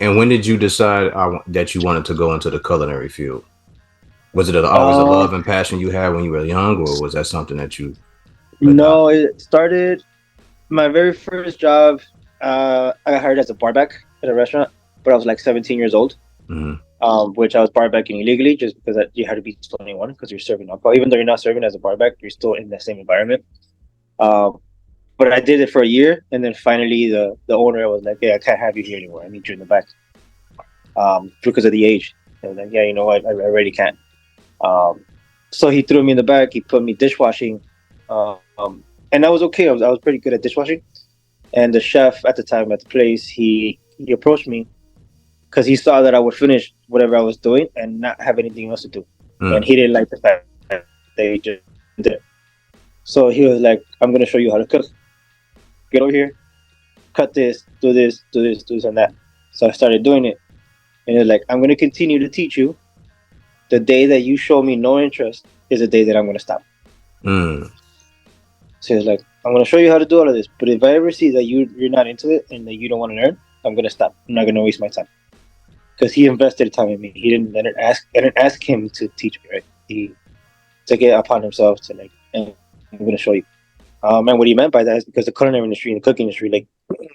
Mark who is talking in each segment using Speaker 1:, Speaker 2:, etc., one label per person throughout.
Speaker 1: And when did you decide that you wanted to go into the culinary field? Was it always a
Speaker 2: Uh,
Speaker 1: love and passion you had when you were young, or was that something that you
Speaker 2: no,
Speaker 1: adopted?
Speaker 2: it started my very first job. I got hired as a barback at a restaurant, but I was like 17 years old.
Speaker 1: Mm-hmm.
Speaker 2: Which I was barbacking illegally just because you had to be 21 because you're serving alcohol. Even though you're not serving as a barback, you're still in the same environment. Um, but I did it for a year, and then finally the owner was like, "Yeah, I can't have you here anymore. I need you in the back." Because of the age. I was like, "Yeah, you know what? I really can't." Um, so he threw me in the back. He put me dishwashing, and I was okay. I was pretty good at dishwashing. And the chef at the time at the place, he approached me because he saw that I would finish whatever I was doing and not have anything else to do, and
Speaker 1: Mm.
Speaker 2: he didn't like the fact that they just did it. So he was like, "I'm gonna show you how to cook. Get over here, cut this, do this, do this, do this, and that." So I started doing it, and he was like, "I'm gonna continue to teach you. The day that you show me no interest is the day that I'm gonna stop."
Speaker 1: Mm.
Speaker 2: So he was like, "I'm gonna show you how to do all of this, but if I ever see that you're not into it and that you don't want to learn, I'm gonna stop. I'm not gonna waste my time." Because he invested time in me. He didn't let it ask. I didn't ask him to teach me. Right? He took it upon himself to like, and I'm gonna show you. And what he meant by that is because the culinary industry and the cooking industry, like,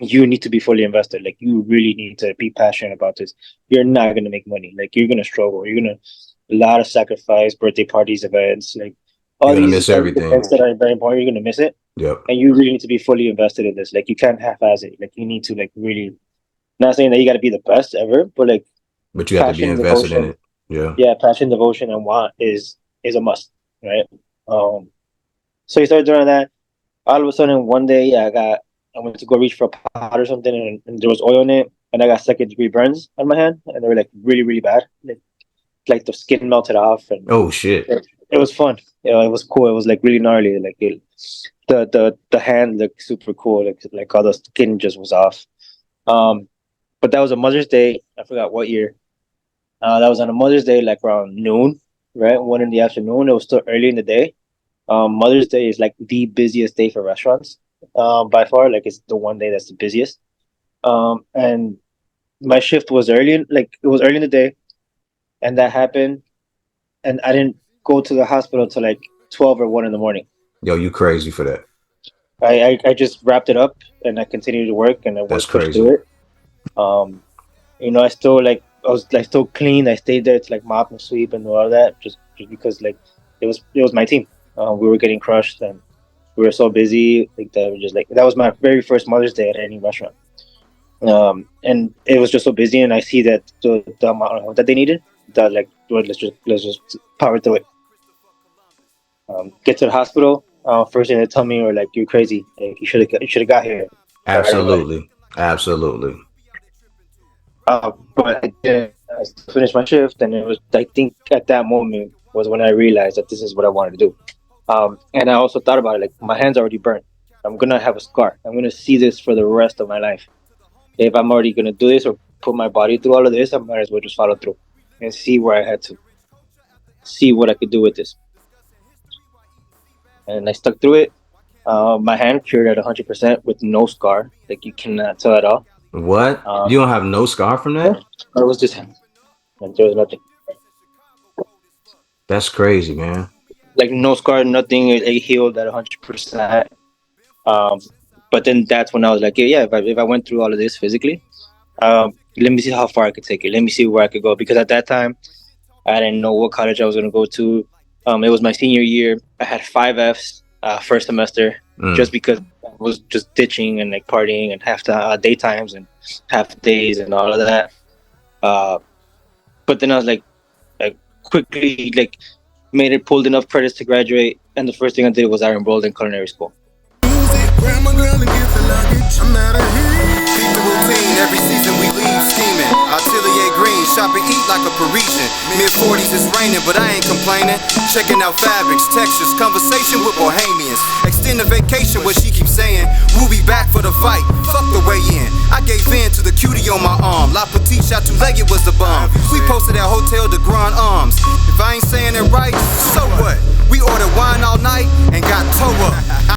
Speaker 2: you need to be fully invested. Like, you really need to be passionate about this. You're not gonna make money. Like, you're gonna struggle. You're gonna a lot of sacrifice, birthday parties, events, like
Speaker 1: You're
Speaker 2: all
Speaker 1: gonna
Speaker 2: these
Speaker 1: miss everything.
Speaker 2: events that are very important. You're gonna miss it,
Speaker 1: Yep.
Speaker 2: and you really need to be fully invested in this. Like, you can't half-ass it. Like, you need to like really. Not saying that you got to be the best ever, but like
Speaker 1: But you have to be
Speaker 2: passion,
Speaker 1: invested in
Speaker 2: devotion,
Speaker 1: it. Yeah.
Speaker 2: yeah, passion, devotion, and want is a must, right? So you started doing that. All of a sudden, one day, I went to go reach for a pot or something, and there was oil in it, and I got second-degree burns on my hand, and they were like really, really bad. Like the skin melted off, and
Speaker 1: Oh shit.
Speaker 2: it was fun. It was cool. It was like really gnarly. The hand looked super cool. Like all the skin just was off. Um, but that was a Mother's Day. I forgot what year. That was on a Mother's Day, like around noon, right? 1 in the afternoon. It was still early in the day. Mother's Day is like the busiest day for restaurants, by far. Like it's the one day that's the busiest. And my shift was like it was early in the day, and that happened. And I didn't go to the hospital till like 12 or 1 in the morning.
Speaker 1: Yo, you crazy for that.
Speaker 2: I just wrapped it up and I continued to work and I
Speaker 1: That's
Speaker 2: worked pushed
Speaker 1: crazy.
Speaker 2: through it. Um, I still like I was like still clean. I stayed there to like mop and sweep and all that just because like it was my team. We were getting crushed and we were so busy like that. We just like that was my very first Mother's Day at any restaurant. And it was just so busy, and I see that the amount that they needed, that like well, let's just power through it. Get to the hospital. First thing they tell me were like, "You're crazy. Like, you should have got here right away."
Speaker 1: Absolutely. Absolutely.
Speaker 2: But I did. I finished my shift, and it was. I think at that moment was when I realized that this is what I wanted to do. And I also thought about it. Like my hands already burnt. I'm gonna have a scar. I'm gonna see this for the rest of my life. If I'm already gonna do this or put my body through all of this, I might as well just follow through and see where I had to see what I could do with this. And I stuck through it. My hand cured at 100% with no scar. Like you cannot tell at all.
Speaker 1: What? You
Speaker 2: Um,
Speaker 1: don't have no scar from
Speaker 2: yeah,
Speaker 1: that?
Speaker 2: it was just like there was nothing.
Speaker 1: That's crazy, man.
Speaker 2: Like no scar, nothing. It healed at 100%. Um, but then that's when I was like, yeah. If I went through all of this physically, let me see how far I could take it. Let me see where I could go. Because at that time, I didn't know what college I was going to go to. It was my senior year. I had 5 Fs first semester
Speaker 1: Mm.
Speaker 2: just because I was just ditching and like partying and half the daytimes and half days and all of that. Uh, but then I was like quickly like made it, pulled enough credits to graduate, and the first thing I did was I enrolled in culinary school.
Speaker 3: Grab my girl and get the luggage. I'm out of here. Keep the routine. Every season we leave scheming. Atelier green, shop and eat like a Parisian. Mid-40s it's raining, but I ain't complaining. Checking out fabrics, textures, conversation with Bohemians. Extend the vacation, what she keeps saying. We'll be back for the fight. Fuck the way in. I gave in to the cutie on my arm. La Petite shot two-legged was the bomb. We posted at Hotel de Grand Arms. If I ain't saying it right, so what? We ordered wine all night and got toe up.